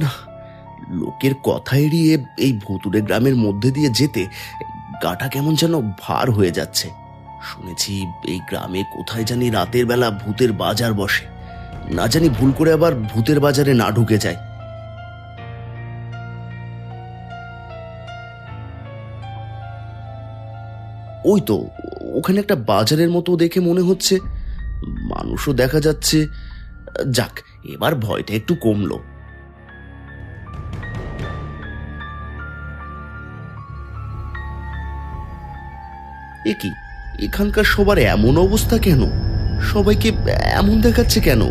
না, লোকের কথা এড়িয়ে এই ভুতুড়ে গ্রামের মধ্যে দিয়ে যেতে গাটা কেমন যেন ভার হয়ে যাচ্ছে। শুনেছি এই গ্রামে কোথায় জানি রাতের বেলা ভূতের বাজার বসে। না জানি ভুল করে আবার ভূতের বাজারে না ঢুকে যায়। ওই তো, ওখানে একটা বাজারের মতো দেখে মনে হচ্ছে, মানুষও দেখা যাচ্ছে। যাক, এবার ভয়টা একটু কমলো। এ কি, এখানকার সবার এমন অবস্থা কেন? সবাইকে এমন দেখাচ্ছে কেন?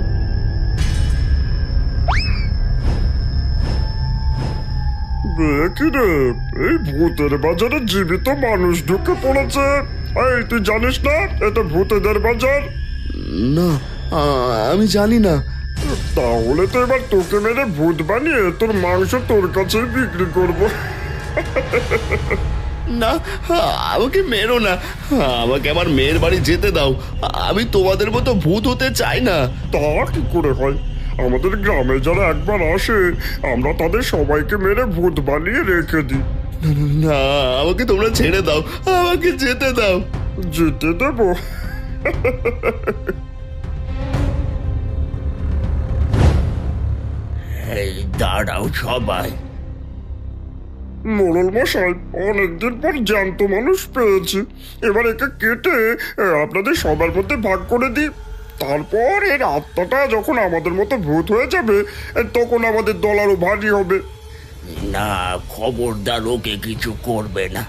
দেখি রে, এই ভূতের বাজারে জীবিত মানুষ ঢুকে পড়েছে। এই তুই জানিস না এটা ভূতেদের বাজার? না, আমি জানি না। তাহলে তো এবার তোকে মেরে ভূত বানিয়ে তোর মাংস তোর কাছেই বিক্রি করবো। না, আমাকে মেরো না। আমাকে আমার মেয়ের বাড়ি যেতে দাও। আমি তোমাদের মতো ভূত হতে চাই না। তা কি করে হয়? আমাদের গ্রামে যারা একবার আসে আমরা তাদের সবাইকে মেরে ভূত বানিয়ে রেখে দিই। না, আমাকে তোমরা ছেড়ে দাও, আমাকে যেতে দাও। যেতে দেবো? এই দাঁড়াও সবাই। মোড়ল মশাই, অনেকদিন পর জ্যান্ত মানুষ পেয়েছি। এবার একে কেটে আপনাদের সবার মধ্যে ভাগ করে দিই। তারপর এর আত্মাটা যখন আমাদের মতো ভূত হয়ে যাবে তখন আমাদের দল আরো ভারী হবে। না, খবরদার ওকে কিছু করবে না।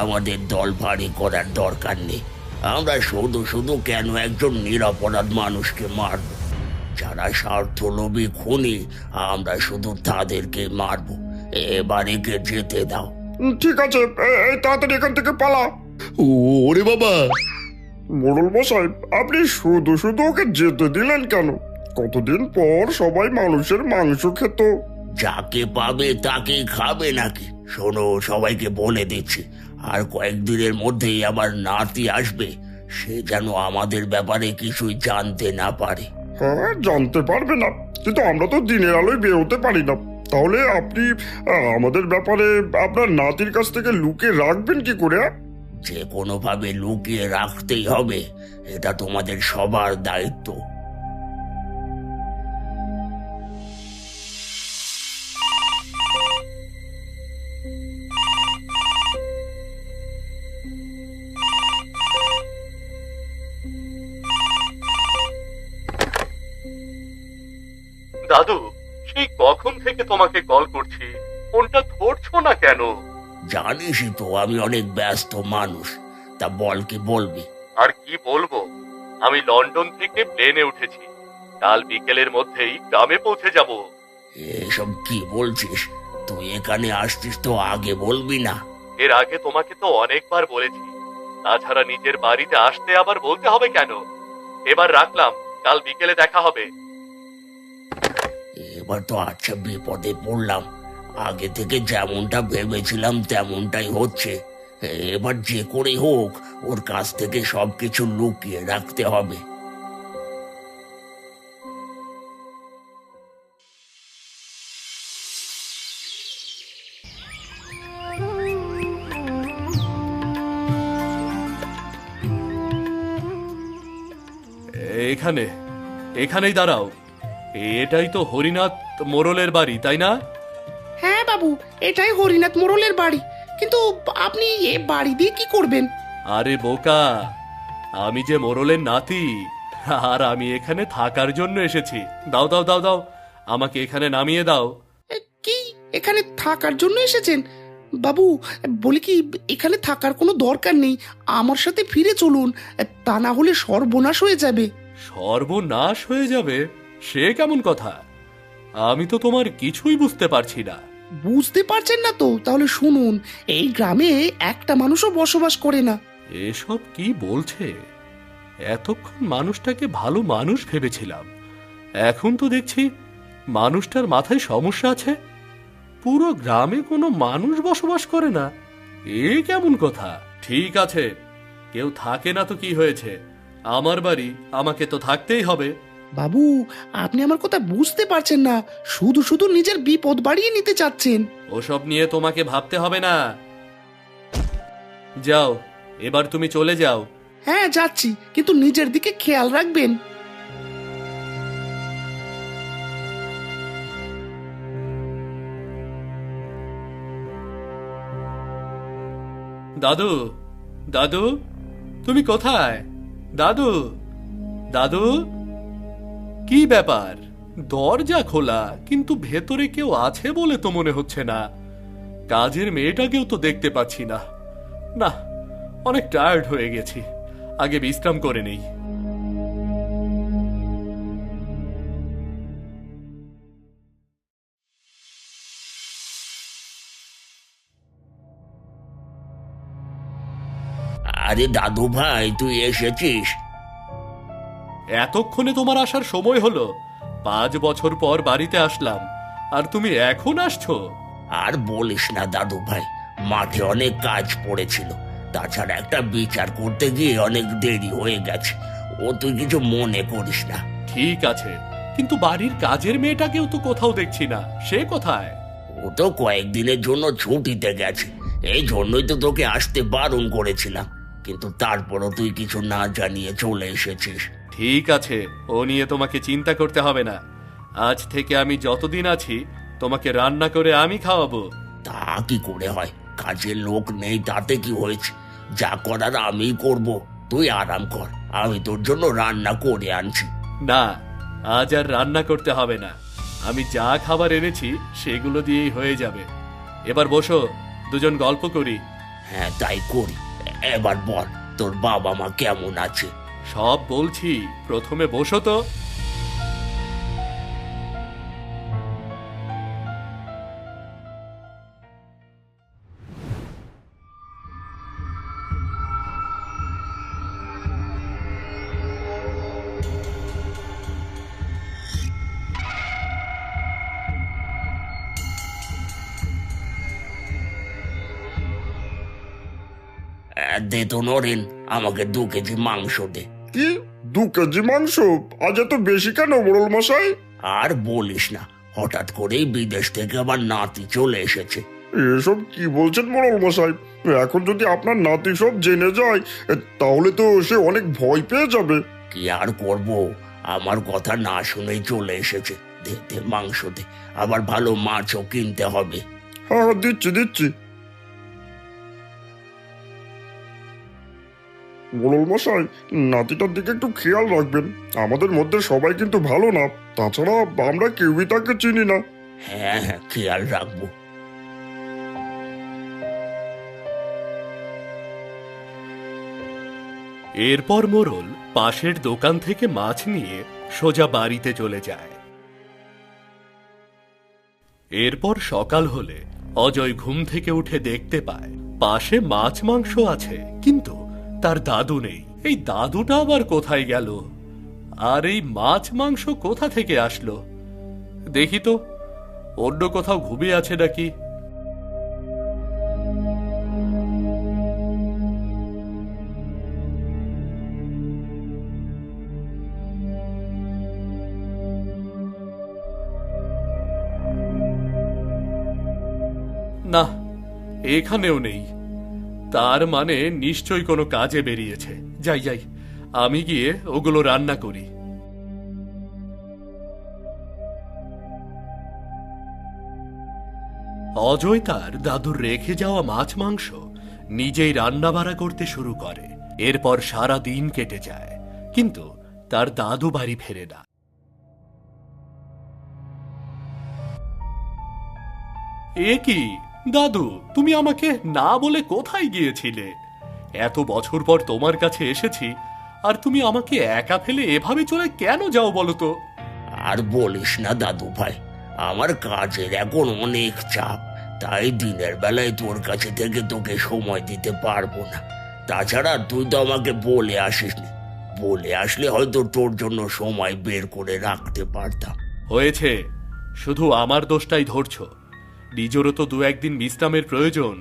আমাদের দল ভারী করার দরকার নেই। আমরা শুধু শুধু কেন একজন নিরপরাধ মানুষকে মারব? যারা স্বার্থলোভী খুনি, আমরা শুধু তাদেরকে মারব। এবার একে যেতে দাও। ঠিক আছে, এই তাড়াতাড়ি এখান থেকে পালা। ওরে বাবা! মোড়ল মশাই, আপনি শুধু শুধু ওকে যেতে দিলেন কেন? কতদিন পর সবাই মানুষের মাংস খেত। যাকে পাবে তাকেই খাবে নাকি? শোনো, সবাইকে বলে দিচ্ছি, আর কয়েকদিনের মধ্যেই আমার নাতি আসবে। সে যেন আমাদের ব্যাপারে কিছুই জানতে না পারে। হ্যাঁ, জানতে পারবে না, কিন্তু আমরা তো দিনের আলোয় বের হতে পারি না। তাহলে আপনি আমাদের ব্যাপারে আপনার নাতির কাছ থেকে লুকিয়ে রাখবেন কি করে? যে কোনোভাবে লুকিয়ে রাখতেই হবে, এটা তোমাদের সবার দায়িত্ব। দাদু, সেই কখন থেকে তোমাকে কল করছি, ফোনটা ধরছো না কেন? জানিসই তো আমি অনেক ব্যস্ত মানুষ। তা বল, কি বলবি? আর কি বলবো, আমি লন্ডন থেকে প্লেনে উঠেছি। কাল বিকেলের মধ্যেই গ্রামে পৌঁছে যাব। এসব কি বলছিস? তুই এখানে আসছিস তো আগে বলবি না? এর আগে তোমাকে তো অনেকবার বলেছি। তাছাড়া নিজের বাড়িতে আসতে আবার বলতে হবে কেন? এবার রাখলাম, কাল বিকেলে দেখা হবে। এবার তো আচ্ছা বিপদে পড়লাম। আগে থেকে যেমনটা ভেবেছিলাম তেমনটাই হচ্ছে। এবার যে করে হোক ওর কাছ থেকে সবকিছু লুকিয়ে রাখতে হবে। এখানে, এখানেই দাঁড়াও। এটাই তো হরিনাথ মোড়লের বাড়ি, তাই না? হ্যাঁ বাবু, এটাই হরিনাথ মোড়লের বাড়ি। কিন্তু আপনি এ বাড়ি দিয়ে কি করবেন? আরে বোকা, আমি যে মোড়লের নাতি, আর আমি এখানে থাকার জন্য এসেছি। দাও দাও দাও দাও, আমাকে এখানে নামিয়ে দাও। কি, এখানে থাকার জন্য এসেছেন? বাবু বলি কি, এখানে থাকার কোনো দরকার নেই। আমার সাথে ফিরে চলুন, তা না হলে সর্বনাশ হয়ে যাবে। সর্বনাশ হয়ে যাবে? সে কেমন কথা? আমি তো তোমার কিছুই বুঝতে পারছি না। বুঝতে পারছেন না তো? তাহলে শুনুন, এই গ্রামে একটা মানুষও বসবাস করে না। এসব কি বলছে? এতক্ষণ মানুষটাকে ভালো মানুষ ভেবেছিলাম, এখন তো দেখছি মানুষটার মাথায় সমস্যা আছে। পুরো গ্রামে কোনো মানুষ বসবাস করে না, এ কেমন কথা? ঠিক আছে, কেউ থাকে না তো কি হয়েছে, আমার বাড়ি, আমাকে তো থাকতেই হবে। বাবু, আপনি আমার কথা বুঝতে পারছেন না, শুধু শুধু নিজের বিপদ বাড়িয়ে নিতে চাচ্ছেন। ওসব নিয়ে তোমাকে ভাবতে হবে না। যাও, এবার তুমি চলে যাও। হ্যাঁ যাচ্ছি, কিন্তু নিজের দিকে খেয়াল রাখবেন। দাদু, দাদু, তুমি কোথায়? দাদু, দাদু, কি ব্যাপার? দরজা খোলা, কিন্তু ভেতরে কেউ আছে বলে তো মনে হচ্ছে না। কাজের মেয়েটাকেও তো দেখতে পাচ্ছি না। না, অনেক টায়ার্ড হয়ে গেছি, আগে বিশ্রাম করে নেই। আরে দাদু ভাই, তুই এসেছিস? এতক্ষণে তোমার আসার সময় হলো? 5 বছর পর বাড়িতে আসলাম, আর তুমি এখন আসছো? আর বলিস না দাদু ভাই, মাঠে অনেক কাজ পড়েছিল, তাছাড়া একটা বিচার করতে গিয়ে অনেক দেরি হয়ে গেছে। ও তুই কিছু মনে করিস না। ঠিক আছে, কিন্তু বাড়ির কাজের মেয়েটাকেও তো কোথাও দেখছি না, সে কোথায়? ও তো কয়েকদিনের জন্য ছুটিতে গেছে, এই জন্যই তো তোকে আসতে বারণ করেছিলাম, কিন্তু তারপরও তুই কিছু না জানিয়ে চলে এসেছিস। ঠিক আছে, ও নিয়ে তোমাকে চিন্তা করতে হবে না। আজ থেকে আমি যতদিন আছি তোমাকে রান্না করে আমি খাওয়াবো। তা কি করে হয়? কাজের লোক নেই তাতে কি হয়েছে? যা করার আমিই করব, তুই আরাম কর, আমি তোর জন্য রান্না করে আনছি। না, আজ আর রান্না করতে হবে না, আমি যা খাবার এনেছি সেগুলো দিয়েই হয়ে যাবে। এবার বসো, দুজন গল্প করি। হ্যাঁ তাই করি। এবার বল, তোর বাবা মা কেমন আছে? সব বলছি, প্রথমে বসো তো। দে তো নরেন, আমাকে 2 কেজি মাংস দে। কি, 2 কেজি মাংস? আজ এত বেশি কেন মোড়ল মশাই? আর বলিস না, হঠাৎ করেই বিদেশ থেকে আমার নাতি চলে এসেছে। এসব কি বলছেন মোড়ল মশাই? এখন যদি আপনার নাতি সব জেনে যায়, তাহলে তো সে অনেক ভয় পেয়ে যাবে। কি আর করব, আমার কথা না শুনেই চলে এসেছে। দে দে মাংস দে, আবার ভালো মাছও কিনতে হবে। হ্যাঁ হ্যাঁ, দিচ্ছি দিচ্ছি। মোড়ল মশাই, নাতিটার দিকে একটু খেয়াল রাখবেন, আমাদের মধ্যে সবাই কিন্তু ভালো না, তাছাড়া আমরা কেউই তাকে চিনি না। হ্যাঁ হ্যাঁ, খেয়াল রাখবো। এরপর মোড়ল পাশের দোকান থেকে মাছ নিয়ে সোজা বাড়িতে চলে যায়। এরপর সকাল হলে অজয় ঘুম থেকে উঠে দেখতে পায় পাশে মাছ মাংস আছে, কিন্তু তার দাদু নেই। এই দাদুটা আবার কোথায় গেল? আর এই মাছ মাংস কোথা থেকে আসলো? দেখি তো, অন্য কোথাও ঘুমিয়ে আছে নাকি। না, এখানেও নেই। তার মানে নিশ্চয়ই কোনো কাজে বেরিয়েছে। যাই যাই, আমি গিয়ে ওগুলো রান্না করি। অজয় তার দাদুর রেখে যাওয়া মাছ মাংস নিজেই রান্না বাড়া করতে শুরু করে। এরপর সারা দিন কেটে যায়, কিন্তু তার দাদু বাড়ি ফেরে না। এ কি দাদু, তুমি আমাকে না বলে কোথায় গিয়েছিলে? এত বছর পর তোমার কাছে এসেছি, আর তুমি আমাকে একা ফেলে এভাবে চলে কেন যাও বলো তো? আর বলিস না দাদু ভাই, আমার কাজের এখন অনেক চাপ, তাই দিনের বেলায় তোর কাছে থেকে তোকে সময় দিতে পারবো না। তাছাড়া তুই তো আমাকে বলে আসিসনি, বলে আসলে হয়তো তোর জন্য সময় বের করে রাখতে পারতাম। হয়েছে, শুধু আমার দোষটাই ধরছো। নিজেরও তো 2-1 দিন বিশ্রামের প্রয়োজন।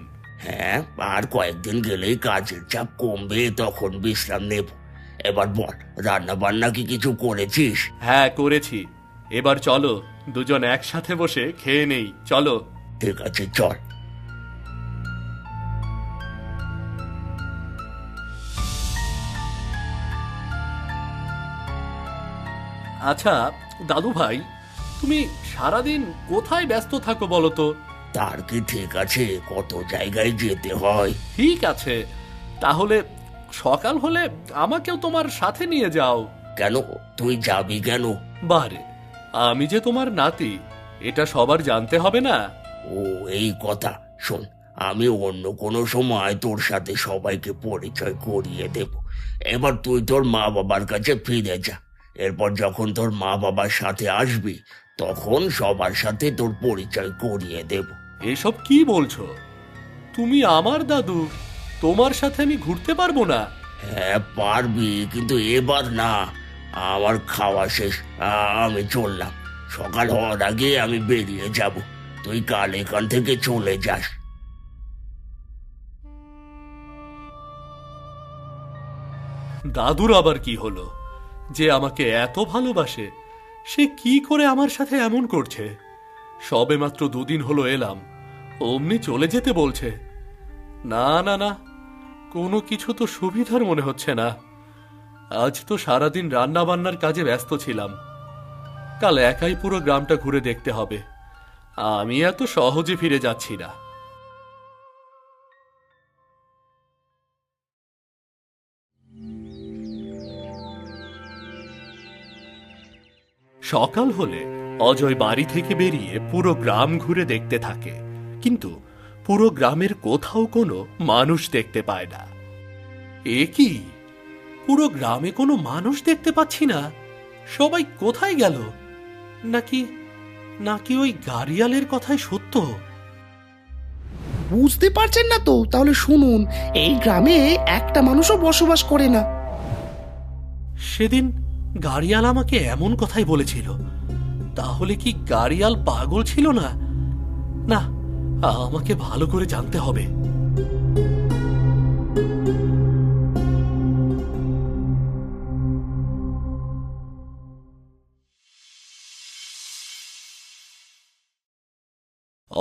হ্যাঁ, আর কয়েকদিন গেলেই কাজের চাপ কমবে, তখন বিশ্রাম নেব। এবার বল, রান্না বান্না কি কিছু করেছিস? হ্যাঁ, করেছি। এবার চলো দুজন একসাথে বসে খেয়ে নেই, চলো। ঠিক আছে, চল। আচ্ছা দাদু ভাই, তুমি সারাদিন কোথায় ব্যস্ত থাকো বলো তো? তার কি ঠিক আছে, কত জায়গায় যেতে হয়। ঠিক আছে, তাহলে সকাল হলে আমাকেও তোমার সাথে নিয়ে যাও। কেন, তুই যাবি কেন? বারে, আমি যে তোমার নাতি, এটা সবার জানতে হবে না? ও, এই কথা। শোন, আমি অন্য কোনো সময় তোর সাথে সবাইকে পরিচয় করিয়ে দেব। এবার তুই তোর মা বাবার কাছে ফিরে যা। এরপর যখন তোর মা বাবার সাথে আসবি, তখন সবার সাথে তোর পরিচয় করিয়ে দেব। এসব কি বলছো? তুমি আমার দাদু, তোমার সাথে আমি ঘুরতে পারবো না? হ্যাঁ পারবি, কিন্তু এবার না। আমার খাওয়া শেষ, আমি চললাম। সকাল হওয়ার আগে আমি বেরিয়ে যাব। তুই কাল এখান থেকে চলে যাস। দাদুর আবার কি হলো যে আমাকে এত ভালোবাসে? সে কি করে আমার সাথে এমন করছে? সবে মাত্র দুদিন হলো এলাম, অমনি চলে যেতে বলছে। না না না, কোনো কিছু তো সুবিধার মনে হচ্ছে না। আজ তো সারাদিন রান্না বান্নার কাজে ব্যস্ত ছিলাম, কাল একাই পুরো গ্রামটা ঘুরে দেখতে হবে। আমি এত সহজে ফিরে যাচ্ছি না। সকাল হলে অজয় বাড়ি থেকে বেরিয়ে পুরো গ্রাম ঘুরে দেখতে থাকে, কিন্তু পুরো গ্রামের কোথাও কোনো মানুষ দেখতে পায় না। এ কি, পুরো গ্রামে কোনো মানুষ দেখতে পাচ্ছি না? সবাই কোথায় গেল? নাকি নাকি ওই গাড়িয়ালের কথাই সত্য? বুঝতে পারছেন না তো? তাহলে শুনুন, এই গ্রামে একটা মানুষও বসবাস করে না। সেদিন গাড়িয়াল আমাকে এমন কথাই বলেছিল। তাহলে কি গাড়িয়াল পাগল ছিল না? না, আমাকে ভালো করে জানতে হবে।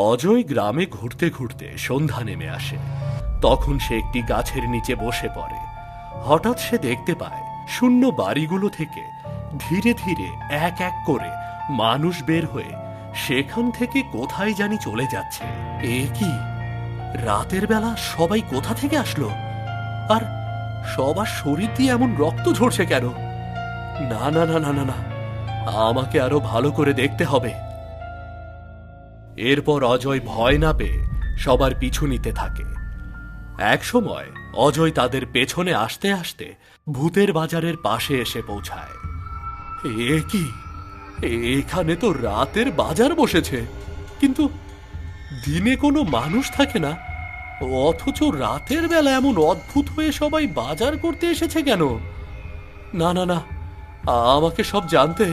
অজয় গ্রামে ঘুরতে ঘুরতে সন্ধ্যা নেমে আসে। তখন সে একটি গাছের নিচে বসে পড়ে। হঠাৎ সে দেখতে পায় শূন্য বাড়িগুলো থেকে ধীরে ধীরে এক এক করে মানুষ বের হয়ে সেখান থেকে কোথায় জানি চলে যাচ্ছে। এ কি, রাতের বেলা সবাই কোথা থেকে আসলো? আর সবার শরীর দিয়ে এমন রক্ত ঝরছে কেন? না না না না না না, আমাকে আরো ভালো করে দেখতে হবে। এরপর অজয় ভয় না পেয়ে সবার পিছু নিতে থাকে। একসময় অজয় তাদের পেছনে আসতে আসতে ভূতের বাজারের পাশে এসে পৌঁছায়। এ কি, এখানে তো রাতের বাজার বসেছে, কিন্তু দিনে কোনো মানুষ থাকে না, অথচ রাতের বেলা এমন অদ্ভুত হয়ে সবাই বাজার করতে এসেছে কেন? না না না, আমাকে সব জানতে,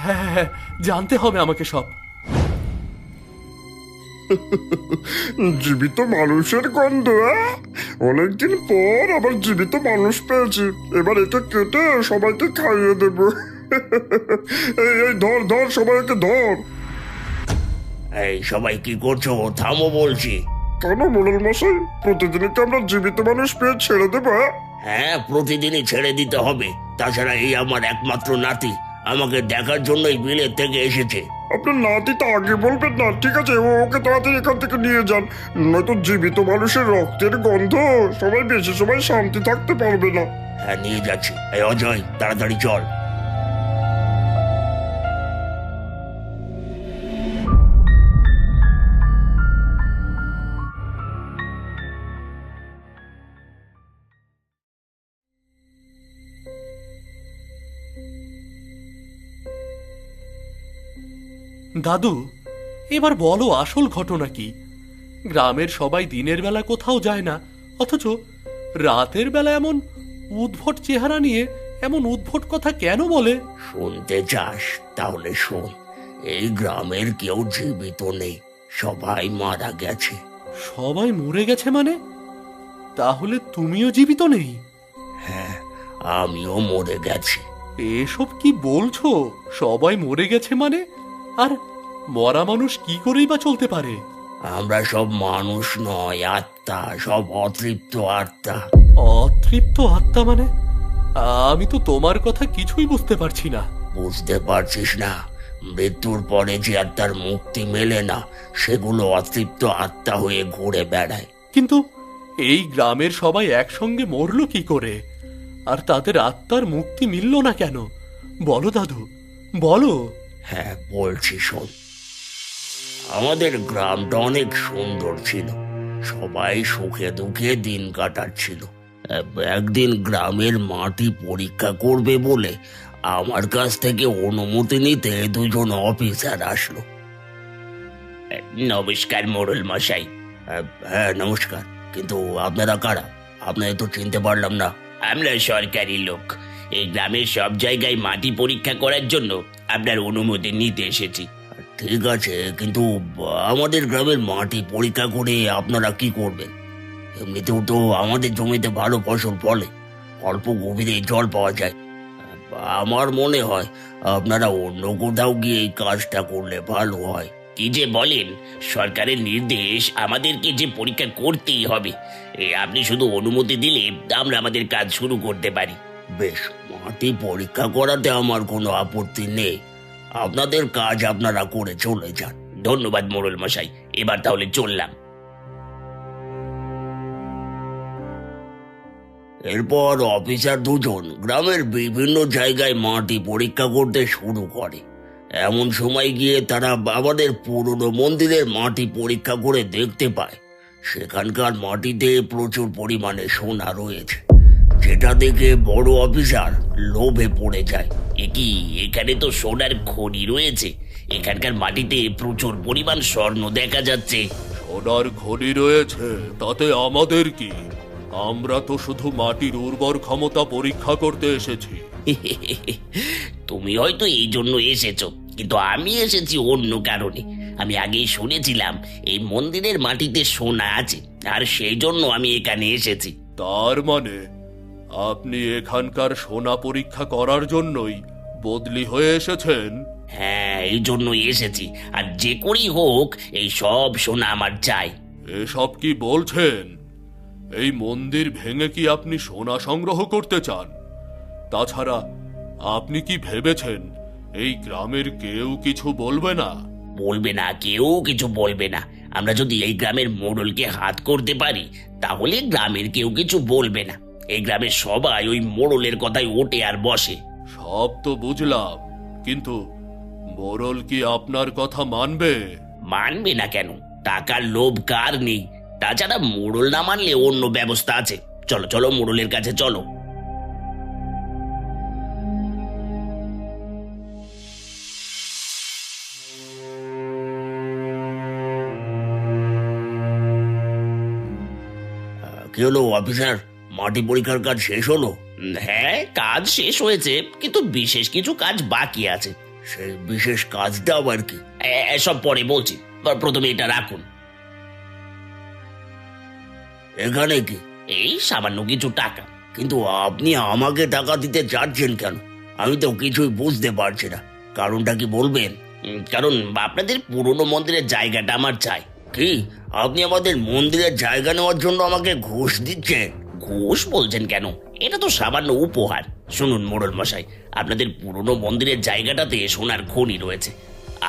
হ্যাঁ হ্যাঁ, জানতে হবে আমাকে সব। জীবিত মানুষের গন্ধ, অনেকদিন পর আবার জীবিত মানুষ পেয়েছি। এবার এটা কেটে সবাইকে খাইয়ে দেব। এই এই ধর ধর, সবাইকে ধর। এই সবাই কি করছো? থামো বলছি। কেন মোড়ল মশাই, প্রতিদিনই কি আমরা জীবিত মানুষ পেয়ে ছেড়ে দেবো? হ্যাঁ, প্রতিদিনই ছেড়ে দিতে হবে। তাছাড়া এই আমার একমাত্র নাতি, আমাকে দেখার জন্যই বিলেত থেকে এসেছে। আপনার নাতি তো আগে বলবেন না? ঠিক আছে, ওকে তাড়াতাড়ি এখান থেকে নিয়ে যান, নয়তো জীবিত মানুষের রক্তের গন্ধ সবাই বেশি সময় শান্তি থাকতে পারবে না। হ্যাঁ, নিয়ে যাচ্ছি। এই অজয়, তাড়াতাড়ি চল। দাদু, এবার বলো আসল ঘটনা কি? গ্রামের সবাই দিনের বেলা কোথাও যায় না, অথচ রাতের বেলা এমন উদ্ভট চেহারা নিয়ে এমন উদ্ভট কথা কেন বলে? শুনতে চাস? তাহলে শোন। এই গ্রামের কেউ জীবিত নেই, সবাই মারা গেছে। সবাই মরে গেছে মানে? তাহলে তুমিও জীবিত নেই? হ্যাঁ, আমিও মরে গেছি। এসব কি বলছো? সবাই মরে গেছে মানে? আর মরা মানুষ কি করেই বা চলতে পারে? আমরা সব মানুষ নয়, আত্মা, সব অতৃপ্ত আত্মা। অতৃপ্ত আত্মা মানে? আমি তো তোমার কথা কিছুই বুঝতে পারছি না। বুঝতে পারছিস না? মৃত্যুর পরে যে আত্মার মুক্তি মেলে না, সেগুলো অতৃপ্ত আত্মা হয়ে ঘুরে বেড়ায়। কিন্তু এই গ্রামের সবাই একসঙ্গে মরলো কি করে? আর তাদের আত্মার মুক্তি মিলল না কেন? বলো দাদু, বলো। হ্যাঁ, বলছি শোন। আমাদের গ্রামটা অনেক সুন্দর ছিল, সবাই সুখে দুঃখে দিন কাটাচ্ছিল। একদিন গ্রামের মাটি পরীক্ষা করবে বলে আমার কাছ থেকে অনুমতি নিতে দুজন অফিসার আসলো। নমস্কার মোড়ল মশাই। হ্যাঁ নমস্কার, কিন্তু আপনারা কারা? আপনাদের তো চিনতে পারলাম না। আমরা সরকারি লোক, এই গ্রামের সব জায়গায় মাটি পরীক্ষা করার জন্য আপনার অনুমতি নিতে এসেছি। ঠিক আছে, কিন্তু আমাদের গ্রামের মাটি পরীক্ষা করে আপনারা কি করবেন? এমনিতেও তো আমাদের জমিতে ভালো ফসল ফলে, অল্প গভীরে জল পাওয়া যায়। আমার মনে হয় আপনারা অন্য কোথাও গিয়ে এই কাজটা করলে ভালো হয়। কি যে বলেন, সরকারের নির্দেশ, আমাদেরকে যে পরীক্ষা করতেই হবে। আপনি শুধু অনুমতি দিলে আমরা আমাদের কাজ শুরু করতে পারি। বেশ, মাটি পরীক্ষা করাতে আমার কোনো আপত্তি নেই। আপনাদের কাজ আপনারা করে চলে যান। ধন্যবাদ মোড়ল মশাই, এবার তাহলে চললাম। এরপর অফিসার দুজন গ্রামের বিভিন্ন জায়গায় মাটি পরীক্ষা করতে শুরু করে। এমন সময় গিয়ে তারা আমাদের পুরনো মন্দিরের মাটি পরীক্ষা করে দেখতে পায় সেখানকার মাটিতে প্রচুর পরিমাণে সোনা রয়েছে, যেটা দেখে বড় অফিসার লোভে পড়ে যায়। কি, এখানে তো সোনার খনি রয়েছে, এখানকার মাটিতে প্রচুর পরিমাণ স্বর্ণ দেখা যাচ্ছে। সোনার খনি রয়েছে তাতে আমাদের কি? আমরা তো শুধু মাটির উর্বর ক্ষমতা পরীক্ষা করতে এসেছি। তুমি হয়তো এই জন্য এসেছো, কিন্তু আমি এসেছি অন্য কারণে। আমি আগেই শুনেছিলাম এই মন্দিরের মাটিতে সোনা আছে, আর সেই জন্য আমি এখানে এসেছি। তার মানে আপনি এখানকার সোনা পরীক্ষা করার জন্যই বদলি হয়ে এসেছেন? হ্যাঁ, এই জন্যই এসেছি, আর যে করেই হোক এই সব সোনা আমার চাই। এসব কি বলছেন? এই মন্দির ভেঙে কি আপনি সোনা সংগ্রহ করতে চান? তাছাড়া আপনি কি ভেবেছেন এই গ্রামের কেউ কিছু বলবে না? বলবে না, কেউ কিছু বলবে না। আমরা যদি এই গ্রামের মোড়লকে হাত করতে পারি, তাহলে গ্রামের কেউ কিছু বলবে না। এই গ্রামের সবাই ওই মোড়লের কথাই ওঠে আর বসে। সব তো বুঝলাম, কিন্তু মোড়ল কি আপনার কথা মানবে? মানবে না কেন? টাকার লোভ কার নেই? তাছাড়া মোড়ল না মানলে অন্য ব্যবস্থা আছে। চলো চলো, মোড়লের কাছে চলো। কি হলো অফিসার, মাটি পরীক্ষার কাজ শেষ হলো? হ্যাঁ, কাজ শেষ হয়েছে, কিন্তু বিশেষ কিছু কাজ বাকি আছে। সেই বিশেষ কাজটা আবার কি? সব পরে বলছি, প্রথমে এটা রাখুন। এখানে কি? এই সামান্য কিছু টাকা। কিন্তু আপনি আমাকে টাকা দিতে চাচ্ছেন কেন? আমি তো কিছুই বুঝতে পারছি না। কারণটা কি বলবেন? কারণ আপনাদের পুরনো মন্দিরের জায়গাটা আমার চাই। কি, আপনি আমাদের মন্দিরের জায়গা নেওয়ার জন্য আমাকে ঘুষ দিচ্ছেন? ঘুষ বলছেন কেন? এটা তো সামান্য উপহার। শুনুন মোড়ল মশাই, আপনাদের পুরনো মন্দিরের জায়গাটাতে সোনার খনি রয়েছে।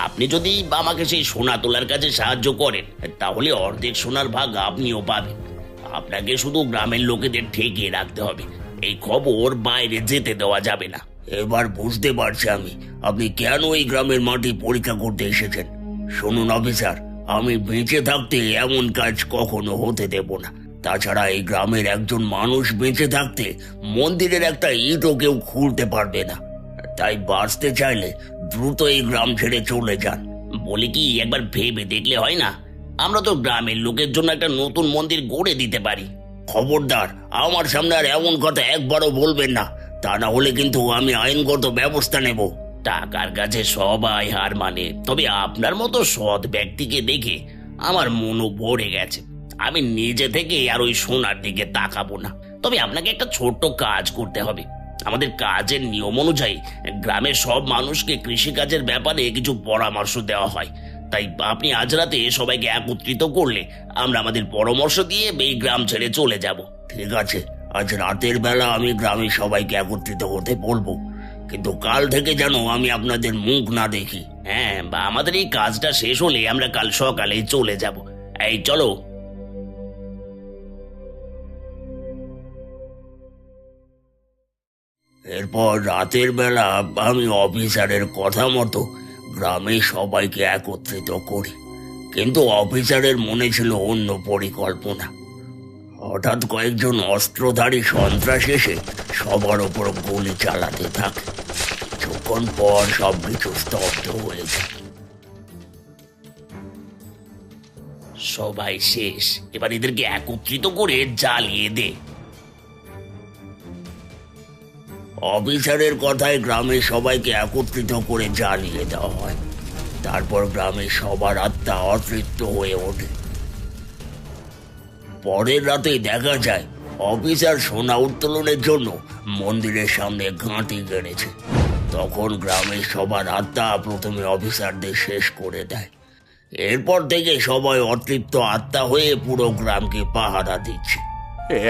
আপনি যদি আমাকে সেই সোনা তোলার কাজে সাহায্য করেন, তাহলে অর্ধেক সোনার ভাগ আপনিও পাবেন। আপনাকে শুধু গ্রামের লোকেদের ঠেকিয়ে রাখতে হবে, এই খবর বাইরে যেতে দেওয়া যাবে না। এবার বুঝতে পারছি আমি আপনি কেন এই গ্রামের মাটি পরীক্ষা করতে এসেছেন। শুনুন অফিসার, আমি বেঁচে থাকতে এমন কাজ কখনো হতে দেব না। তাছাড়া এই গ্রামের একজন মানুষ বেঁচে থাকতে মন্দিরের একটা ইটও কেউ খুঁড়তে পারবে না। তাই বাঁচতে চাইলে দ্রুত এই গ্রাম ছেড়ে চলে যান। বলি কি, একবার ভেবে দেখলে হয় না? আমরা তো গ্রামের লোকের জন্য একটা নতুন মন্দির গড়ে দিতে পারি। খবরদার, আমার সামনে আর এমন কথা একবারও বলবেন না, তা না হলে কিন্তু আমি আইনগত ব্যবস্থা নেব। টাকার কাছে সবাই হার মানে, তবে আপনার মতো সৎ ব্যক্তিকে দেখে আমার মনও ভরে গেছে। আমি নিজে থেকে আর ওই সোনার দিকে তাকাবো না। তবে আপনাকে একটা ছোট্ট কাজ করতে হবে। আমাদের কাজের নিয়ম অনুযায়ী গ্রামের সব মানুষকে কৃষিকাজের ব্যাপারে কিছু পরামর্শ দেওয়া হয়। তাই আপনি আজ রাতে সবাইকে একত্রিত করলে আমরা আমাদের পরামর্শ দিয়ে এই গ্রাম ছেড়ে চলে যাব। ঠিক আছে, আজ রাতের বেলা আমি গ্রামের সবাইকে একত্রিত হতে বলবো, কিন্তু কাল থেকে যেন আমি আপনাদের মুখ না দেখি। হ্যাঁ, বা আমাদের এই কাজটা শেষ হলে আমরা কাল সকালেই চলে যাব। এই চলো। এরপর রাতের বেলা আমি অফিসারের কথা মতো গ্রামে সবাইকে একত্রিত করি, কিন্তু অফিসারের মনে ছিল অন্য পরিকল্পনা। হঠাৎ কয়েকজন অস্ত্রধারী সন্ত্রাস এসে সবার ওপর গুলি চালাতে থাকে। কিছুক্ষণ পর সবকিছু স্তব্ধ হয়ে যায়। সবাই শেষ, এবার এদেরকে একত্রিত করে জ্বালিয়ে দে। অফিসারের কথায় গ্রামের সবাইকে একত্রিত করে জ্বালিয়ে দেওয়া হয়। তারপর গ্রামের সবার আত্মা অতৃপ্ত হয়ে ওঠে। পরের রাতেই দেখা যায় অফিসার সোনা উত্তোলনের জন্য মন্দিরের সামনে ঘাঁটি গেড়েছে। তখন গ্রামের সবার আত্মা প্রথমে অফিসারদের শেষ করে দেয়। এরপর থেকে সবাই অতৃপ্ত আত্মা হয়ে পুরো গ্রামকে পাহারা দিচ্ছে।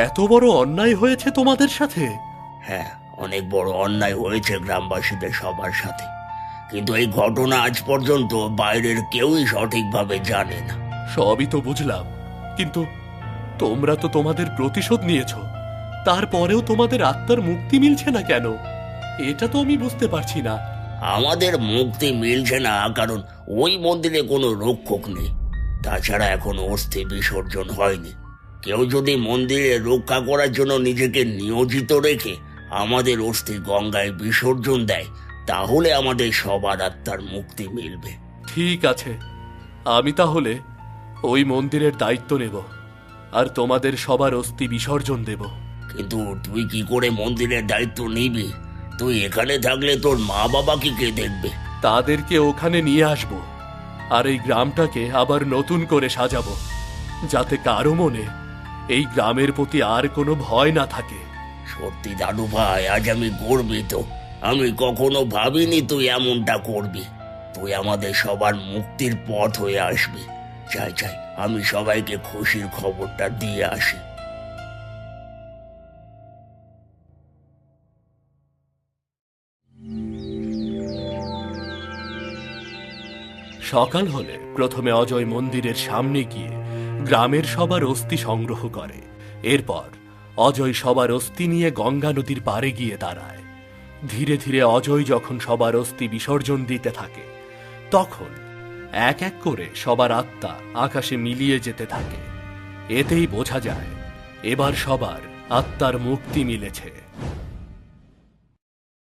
এত বড় অন্যায় হয়েছে তোমাদের সাথে? হ্যাঁ, অনেক বড় অন্যায় হয়েছে গ্রামবাসীদের সবার সাথে, কিন্তু এই ঘটনা আজ পর্যন্ত বাইরের কেউই সঠিকভাবে জানে না। সবই তো বুঝলাম, কিন্তু তোমরা তো তোমাদের প্রতিশোধ নিয়েছো, তারপরেও তোমাদের আত্মার মুক্তি মিলছে না কেন? এটা তো আমি বুঝতে পারছি না। আমাদের মুক্তি মিলছে না কারণ ওই মন্দিরে কোনো রক্ষক নেই। তাছাড়া এখন অস্থি বিসর্জন হয়নি। কেউ যদি মন্দিরে রক্ষা করার জন্য নিজেকে নিয়োজিত রেখে আমাদের অস্থি গঙ্গায় বিসর্জন দেয়, তাহলে আমাদের সবার আত্মার মুক্তি মিলবে। ঠিক আছে, আমি তাহলে ওই মন্দিরের দায়িত্ব নেব আর তোমাদের সবার অস্থি বিসর্জন দেব। কিন্তু তুই কি করে মন্দিরের দায়িত্ব নিবি? তুই এখানে থাকলে তোর মা বাবা কি কে দেখবে? তাদেরকে ওখানে নিয়ে আসব আর এই গ্রামটাকে আবার নতুন করে সাজাবো, যাতে কারো মনে এই গ্রামের প্রতি আর কোনো ভয় না থাকে। সত্যি দাদু ভাই, আজ আমি গর্বিত। আমি কখনো ভাবিনি তুই এমনটা করবি। তুই আমাদের সবার মুক্তির পথ হয়ে আসবি। চাই চাই আমি সবাইকে খুশির খবরটা দিয়ে আসি। সকাল হলে প্রথমে অজয় মন্দিরের সামনে গিয়ে গ্রামের সবার অস্থি সংগ্রহ করে। এরপর অজয় সবার অস্থি নিয়ে গঙ্গা নদীর পাড়ে গিয়ে দাঁড়ায়। ধীরে ধীরে অজয় যখন সবার অস্থি বিসর্জন দিতে থাকে, তখন এক এক করে সবার আত্মা আকাশে মিলিয়ে যেতে থাকে। এতেই বোঝা যায় এবার সবার আত্মার মুক্তি মিলেছে।